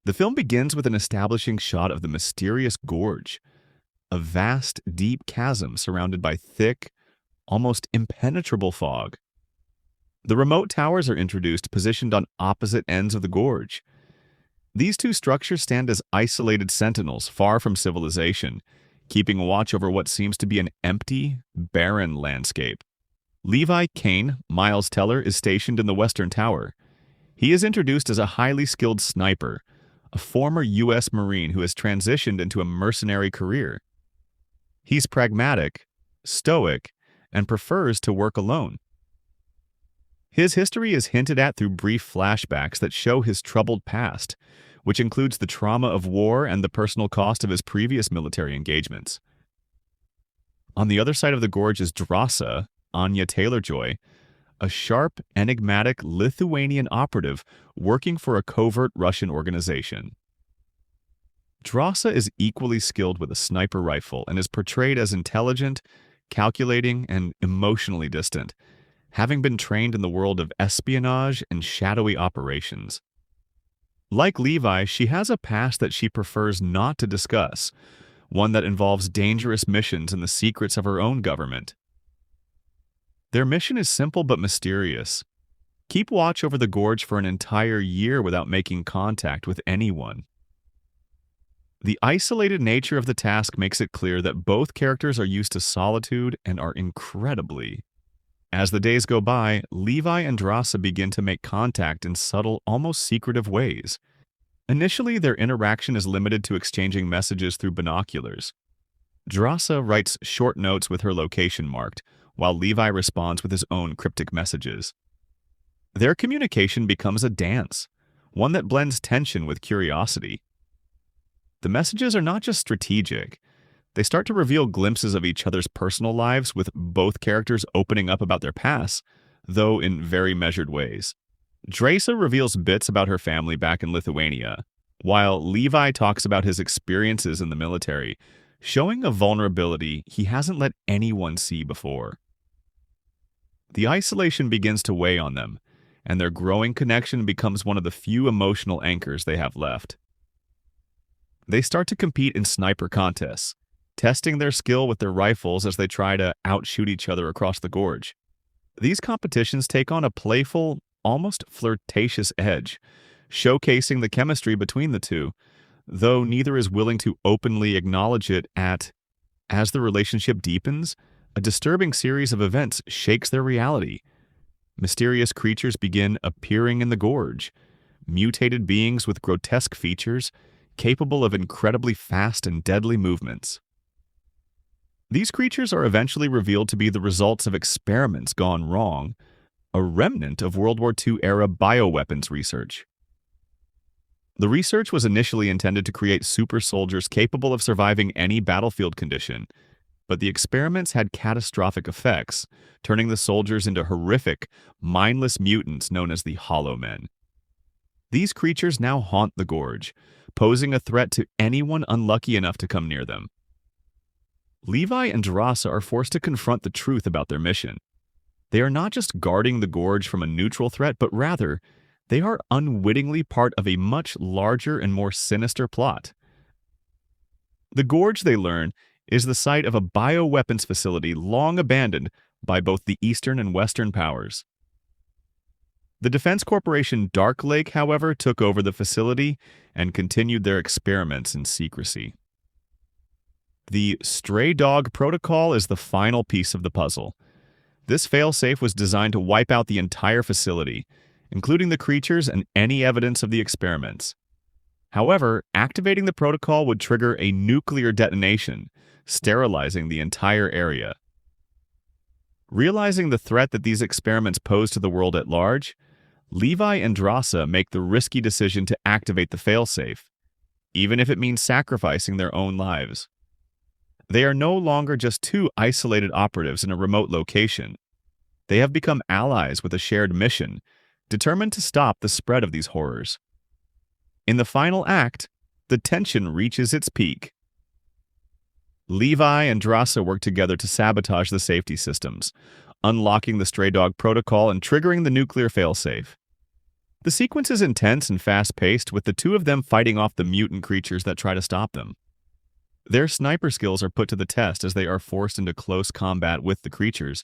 The film begins with an establishing shot of the mysterious Gorge, a vast, deep chasm surrounded by thick, almost impenetrable fog. The remote towers are introduced, positioned on opposite ends of the gorge. These two structures stand as isolated sentinels far from civilization, keeping watch over what seems to be an empty, barren landscape. Levi Kane, Miles Teller, is stationed in the western tower. He is introduced as a highly skilled sniper, a former U.S. Marine who has transitioned into a mercenary career. He's pragmatic, stoic, and prefers to work alone. His history is hinted at through brief flashbacks that show his troubled past, which includes the trauma of war and the personal cost of his previous military engagements. On the other side of the gorge is Drasa, Anya Taylor-Joy, a sharp, enigmatic Lithuanian operative working for a covert Russian organization. Drasa is equally skilled with a sniper rifle and is portrayed as intelligent, calculating, and emotionally distant, having been trained in the world of espionage and shadowy operations. Like Levi, she has a past that she prefers not to discuss, one that involves dangerous missions and the secrets of her own government. Their mission is simple but mysterious. Keep watch over the gorge for an entire year without making contact with anyone. The isolated nature of the task makes it clear that both characters are used to solitude and are incredibly. As the days go by, Levi and Drasa begin to make contact in subtle, almost secretive ways. Initially, their interaction is limited to exchanging messages through binoculars. Drasa writes short notes with her location marked, while Levi responds with his own cryptic messages. Their communication becomes a dance, one that blends tension with curiosity. The messages are not just strategic. They start to reveal glimpses of each other's personal lives, with both characters opening up about their past, though in very measured ways. Drasa reveals bits about her family back in Lithuania, while Levi talks about his experiences in the military, showing a vulnerability he hasn't let anyone see before. The isolation begins to weigh on them, and their growing connection becomes one of the few emotional anchors they have left. They start to compete in sniper contests, testing their skill with their rifles as they try to outshoot each other across the gorge. These competitions take on a playful, almost flirtatious edge, showcasing the chemistry between the two, though neither is willing to openly acknowledge it. As the relationship deepens, a disturbing series of events shakes their reality. Mysterious creatures begin appearing in the gorge, mutated beings with grotesque features, capable of incredibly fast and deadly movements. These creatures are eventually revealed to be the results of experiments gone wrong, a remnant of World War II-era bioweapons research. The research was initially intended to create super soldiers capable of surviving any battlefield condition, but the experiments had catastrophic effects, turning the soldiers into horrific, mindless mutants known as the Hollow Men. These creatures now haunt the gorge, posing a threat to anyone unlucky enough to come near them. Levi and Drasa are forced to confront the truth about their mission. They are not just guarding the gorge from a neutral threat, but rather, they are unwittingly part of a much larger and more sinister plot. The gorge, they learn, is the site of a bioweapons facility long abandoned by both the Eastern and Western powers. The defense corporation Dark Lake, however, took over the facility and continued their experiments in secrecy. The Stray Dog Protocol is the final piece of the puzzle. This failsafe was designed to wipe out the entire facility, including the creatures and any evidence of the experiments. However, activating the protocol would trigger a nuclear detonation, sterilizing the entire area. Realizing the threat that these experiments pose to the world at large, Levi and Drasa make the risky decision to activate the failsafe, even if it means sacrificing their own lives. They are no longer just two isolated operatives in a remote location. They have become allies with a shared mission, determined to stop the spread of these horrors. In the final act, the tension reaches its peak. Levi and Drasa work together to sabotage the safety systems, unlocking the Stray Dog Protocol and triggering the nuclear failsafe. The sequence is intense and fast-paced, with the two of them fighting off the mutant creatures that try to stop them. Their sniper skills are put to the test as they are forced into close combat with the creatures,